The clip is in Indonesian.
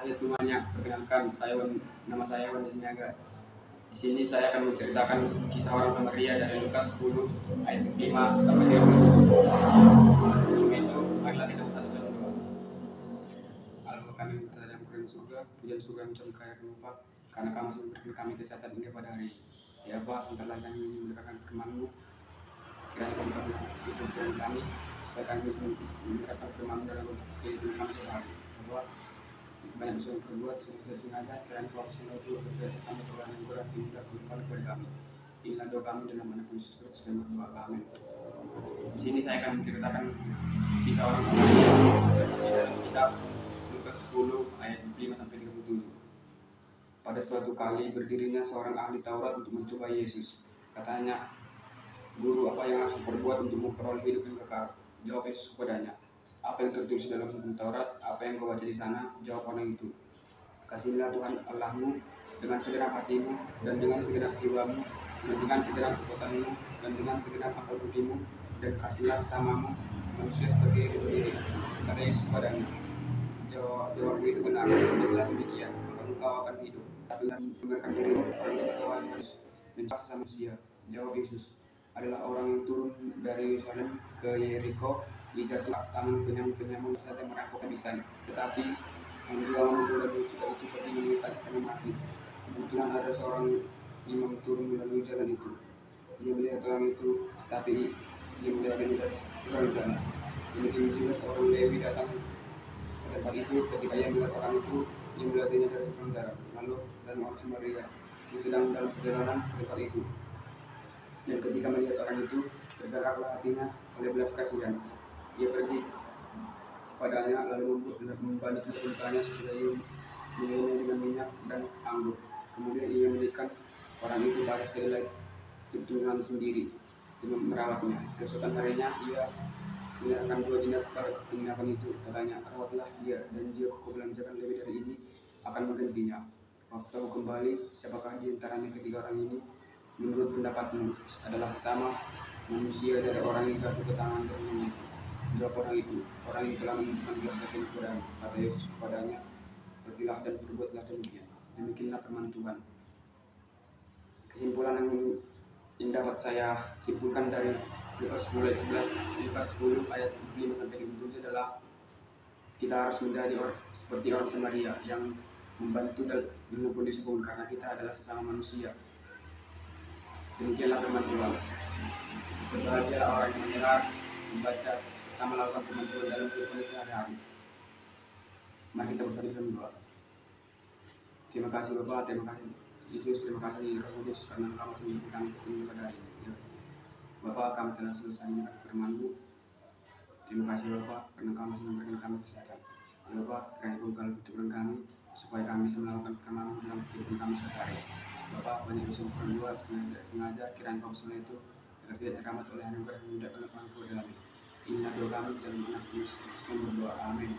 Halo semuanya, perkenalkan nama saya Wandi Sinaga. Di sini saya akan menceritakan kisah orang Samaria dari Lukas 10 ayat 5 sampai 37. Sebelum itu, marilah kita bersatu dalam doa. Allah kami berada dalam kerajaan surga, pujian surga yang mencurahkan kaya penumpang, karena kamu masih memberikan kami kesehatan hingga pada hari ini. Ya Allah, sebentarlah kami ingin mendengarkan firman-Mu, kiranya kau bukakan hidup dan kami, supaya kami bisa mendengarkan firman-Mu dalam kehidupan kami sehari-hari. Allah, banyak dosa yang berbuat secara sengaja, kiranya kau semua itu bekerja kami Tuhan yang berat tidak kembali kepada kami. Inilah doa kami dalam nama Yesus Kristus dan berdoa amin. Di sini saya akan menceritakan kisah orang Samaria di dalam kitab Lukas 10 ayat 5 sampai 37. Pada suatu kali berdirinya seorang ahli Taurat untuk mencoba Yesus. Katanya, "Guru, apa yang harus perbuat untuk memperoleh hidup yang kekal?" Jawab Yesus kepadanya, "Apa yang tertulis dalam hukum Taurat? Apa yang kau baca di sana?" Jawab orang itu, "Kasihilah Tuhan Allahmu dengan segenap hatimu dan dengan segenap jiwamu dan dengan segenap kekuatanmu dan dengan segenap akal budimu, dan kasihlah sesamamu manusia seperti diri sendiri." Kata Yesus kepadanya, "Jawabmu itu benar, jadilah demikian, maka engkau akan hidup. Tapi dengarkan dirimu orang yang Tuhan harus mencari sesama manusia." Jawab Yesus, "Adalah orang yang turun dari Yerusalem ke Yeriko, dijatuh tangan penyamun saja merampok habisan. Tetapi yang juga memukul dan sudah itu pergi mengikat karena mati. Kebetulan ada seorang imam turun melalui jalan itu. Ia melihat orang itu, tetapi ia melarikan dari orang sana. Demikian juga seorang Lewi datang ke tempat itu. Ketika ia melihat orang itu, ia melarikannya dari sementara. Lalu dan orang Samaria yang sedang dalam perjalanan ke tempat itu. Dan ketika melihat orang itu, tergeraklah hatinya oleh belas kasihan. Ia pergi padanya lalu membalik lukanya sesudah ia mengirimnya dengan minyak dan anggur. Kemudian ia memberikan orang itu pada kedelai tuntunan sendiri dengan merawatnya. Keesokan harinya ia menyerahkan 2 dinar kepada penginapan itu. Katanya, "Rawatlah dia, dan jika kau belanjakan lebih dari ini akan menggantinya." Waktu aku kembali, siapakah di antaranya ketiga orang ini menurut pendapatmu adalah sama manusia dari orang yang jatuh ke tangan dahulunya itu? Jawab orang itu, "Orang yang telah menunjukkan belas kasihan kepadamu." Kata Yesus kepadanya, "Pergilah dan perbuatlah demikian." Demikianlah firman Tuhan. Kesimpulan yang dapat saya simpulkan dari Lukas 10 ayat 5 sampai 7 adalah kita harus menjadi seperti orang Samaria yang membantu dalam kondisi pun, karena kita adalah sesama manusia. Demikianlah firman Tuhan. Berbahagia orang yang menyerah, membaca serta melakukan firman Tuhan dalam kehidupan sehari-hari. Mari kita bersatu dalam doa. Terima kasih Bapak, terima kasih Yesus, terima kasih Roh Kudus, karena Engkau masih memberikan kami petunjuk pada hari ini. Ya. Bapak, kami telah selesai mendengar firman-Mu. Terima kasih Bapak, karena Engkau masih memberikan kami kesehatan. Ya Bapak, kiranya Engkau buka pikiran kami, supaya kami bisa melakukan firman-Mu dalam kehidupan kami sehari-hari. Bapak, banyak dosa yang berbuat sengaja, kiranya Engkau semua itu agar tidak terhambat oleh anugerah yang tidak pernah Engkau kepada kami. Inilah doa kami dalam nama Yesus Kristus, berdoa. Amin.